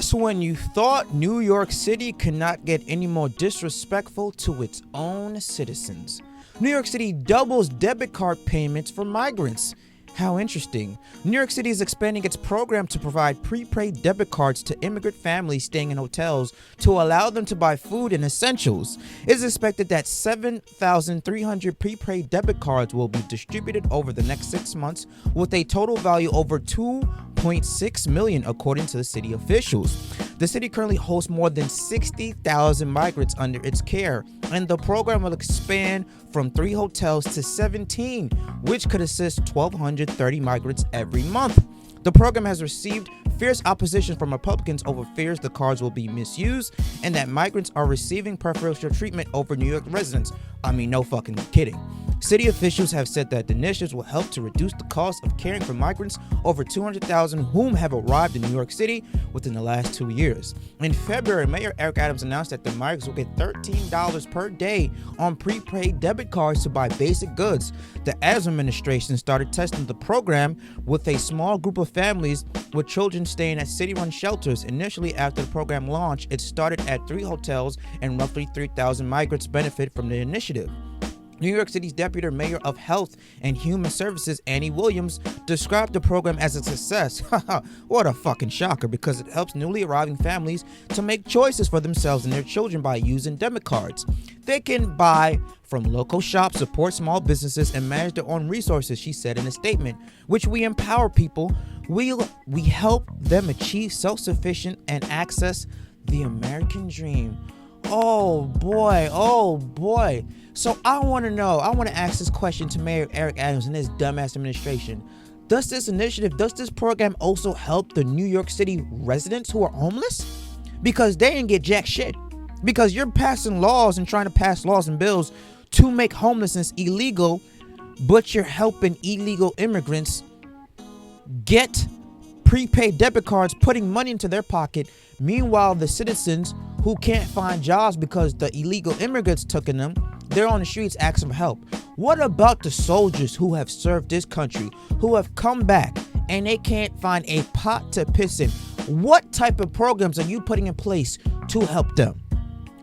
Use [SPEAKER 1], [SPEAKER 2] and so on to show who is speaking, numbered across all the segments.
[SPEAKER 1] Just when you thought New York City could not get any more disrespectful to its own citizens, New York City doubles debit card payments for migrants. How interesting. New York City is expanding its program to provide prepaid debit cards to immigrant families staying in hotels to allow them to buy food and essentials. It is expected that 7,300 prepaid debit cards will be distributed over the next 6 months, with a total value over $2.6 million, according to the city officials. The city currently hosts more than 60,000 migrants under its care, and the program will expand from 3 hotels to 17, which could assist 1,230 migrants every month. The program has received fierce opposition from Republicans over fears the cards will be misused and that migrants are receiving preferential treatment over New York residents. I mean, no fucking kidding. City officials have said that the initiatives will help to reduce the cost of caring for migrants, over 200,000 whom have arrived in New York City within the last 2 years. In February, Mayor Eric Adams announced that the migrants will get $13 per day on prepaid debit cards to buy basic goods. The Adams administration started testing the program with a small group of families with children staying at city-run shelters. Initially, after the program launched, it started at 3 hotels, and roughly 3,000 migrants benefit from the initiative. New York City's Deputy Mayor of Health and Human Services, Annie Williams, described the program as a success. What a fucking shocker, because it helps newly arriving families to make choices for themselves and their children by using debit cards. They can buy from local shops, support small businesses, and manage their own resources, she said in a statement, which we empower people. We help them achieve self-sufficient and access the American dream. Oh boy. So I want to ask this question to Mayor Eric Adams and his dumbass administration. Does this program also help the New York City residents who are homeless? Because they didn't get jack shit. Because you're passing laws and trying to pass laws and bills to make homelessness illegal, but you're helping illegal immigrants get prepaid debit cards, putting money into their pocket. Meanwhile, the citizens who can't find jobs because the illegal immigrants took in them, they're on the streets asking for help. What about the soldiers who have served this country, who have come back and they can't find a pot to piss in? What type of programs are you putting in place to help them?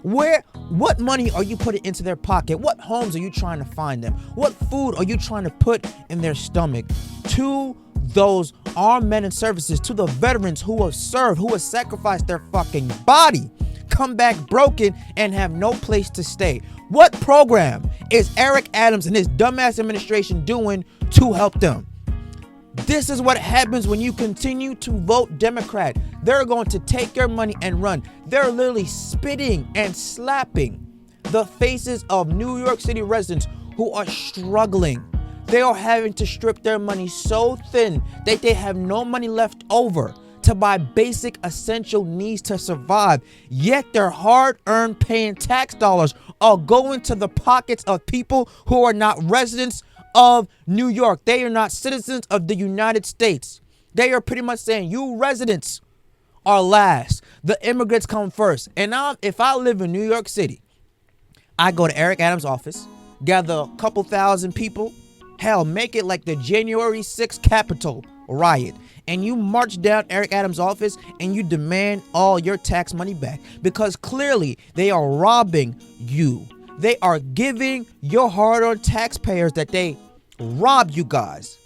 [SPEAKER 1] What money are you putting into their pocket? What homes are you trying to find them? What food are you trying to put in their stomach? To those armed men and services, to the veterans who have served, who have sacrificed their fucking body, come back broken and have no place to stay. What program is Eric Adams and his dumbass administration doing to help them? This is what happens when you continue to vote Democrat. They're going to take your money and run. They're literally spitting and slapping the faces of New York City residents who are struggling. They are having to strip their money so thin that they have no money left over to buy basic essential needs to survive. Yet their hard-earned paying tax dollars are going to the pockets of people who are not residents of New York. They are not citizens of the United States. They are pretty much saying, you residents are last. The immigrants come first. And now, if I live in New York City, I go to Eric Adams' office, gather a couple thousand people, hell, make it like the January 6th Capitol riot, and you march down Eric Adams' office and you demand all your tax money back, because clearly they are robbing you. They are giving your hard-earned taxpayers that they rob you guys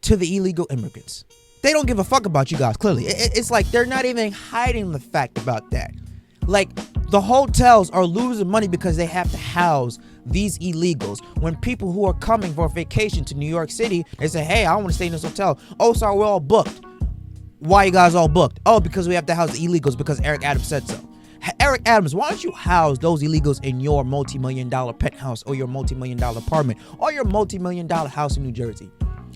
[SPEAKER 1] to the illegal immigrants. They don't give a fuck about you guys, clearly. It's like they're not even hiding the fact about that. Like, the hotels are losing money because they have to house these illegals. When people who are coming for vacation to New York City, they say, hey, I want to stay in this hotel. Oh, sorry, we're all booked. Why are you guys all booked? Oh, because we have to house the illegals because Eric Adams said so. Eric Adams, why don't you house those illegals in your multi-million-dollar penthouse or your multi-million-dollar apartment or your multi-million-dollar house in New Jersey?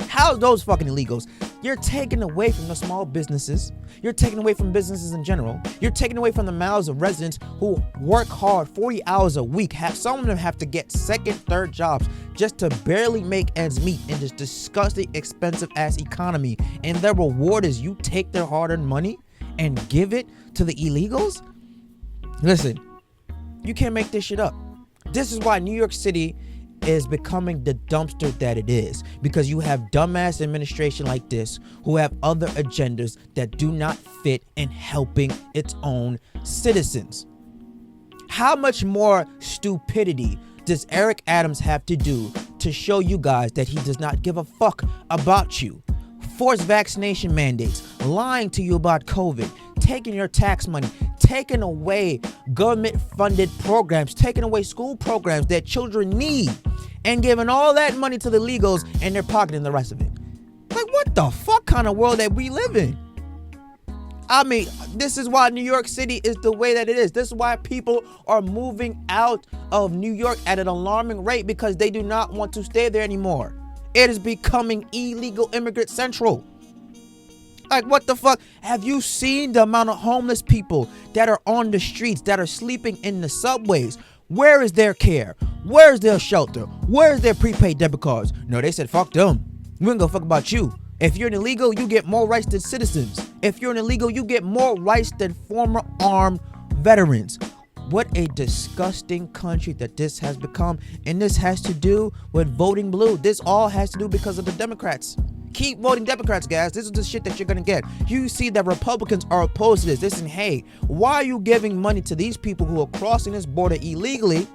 [SPEAKER 1] House those fucking illegals. You're taking away from the small businesses. You're taking away from businesses in general. You're taking away from the mouths of residents who work hard 40 hours a week. Some of them have to get second, third jobs just to barely make ends meet in this disgusting, expensive ass economy. And their reward is you take their hard-earned money and give it to the illegals? Listen, you can't make this shit up. This is why New York City is becoming the dumpster that it is, because you have dumbass administration like this who have other agendas that do not fit in helping its own citizens. How much more stupidity does Eric Adams have to do to show you guys that he does not give a fuck about you? Forced vaccination mandates, lying to you about COVID, taking your tax money, taking away government-funded programs, taking away school programs that children need, and giving all that money to the illegals, and they're pocketing the rest of it. Like, what the fuck kind of world that we live in? I mean, this is why New York City is the way that it is. This is why people are moving out of New York at an alarming rate, because they do not want to stay there anymore. It is becoming illegal immigrant central. Like, what the fuck? Have you seen the amount of homeless people that are on the streets, that are sleeping in the subways? Where is their care? Where is their shelter? Where is their prepaid debit cards? No, they said, fuck them. We ain't gonna fuck about you. If you're an illegal, you get more rights than citizens. If you're an illegal, you get more rights than former armed veterans. What a disgusting country that this has become. And this has to do with voting blue. This all has to do because of the Democrats. Keep voting Democrats, guys. This is the shit that you're gonna get. You see that Republicans are opposed to this. Listen, hey, why are you giving money to these people who are crossing this border illegally,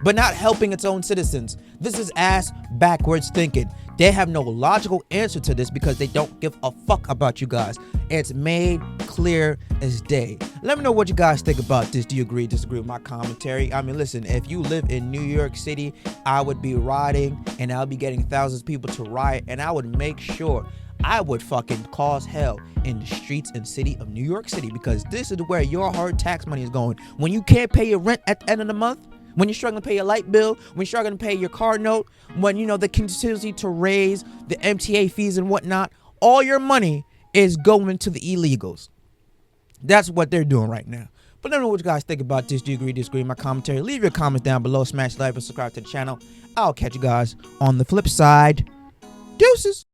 [SPEAKER 1] but not helping its own citizens? This is ass backwards thinking. They have no logical answer to this because they don't give a fuck about you guys. It's made clear as day. Let me know what you guys think about this. Do you agree, disagree with my commentary? I mean, listen, if you live in New York City, I would be rioting, and I'll be getting thousands of people to riot, and I would make sure I would fucking cause hell in the streets and city of New York City, because this is where your hard tax money is going. When you can't pay your rent at the end of the month, when you're struggling to pay your light bill, when you're struggling to pay your car note, when you know they continue to raise the MTA fees and whatnot, all your money is going to the illegals. That's what they're doing right now. But let me know what you guys think about this. Do you agree, disagree with my commentary? Leave your comments down below. Smash like and subscribe to the channel. I'll catch you guys on the flip side. Deuces.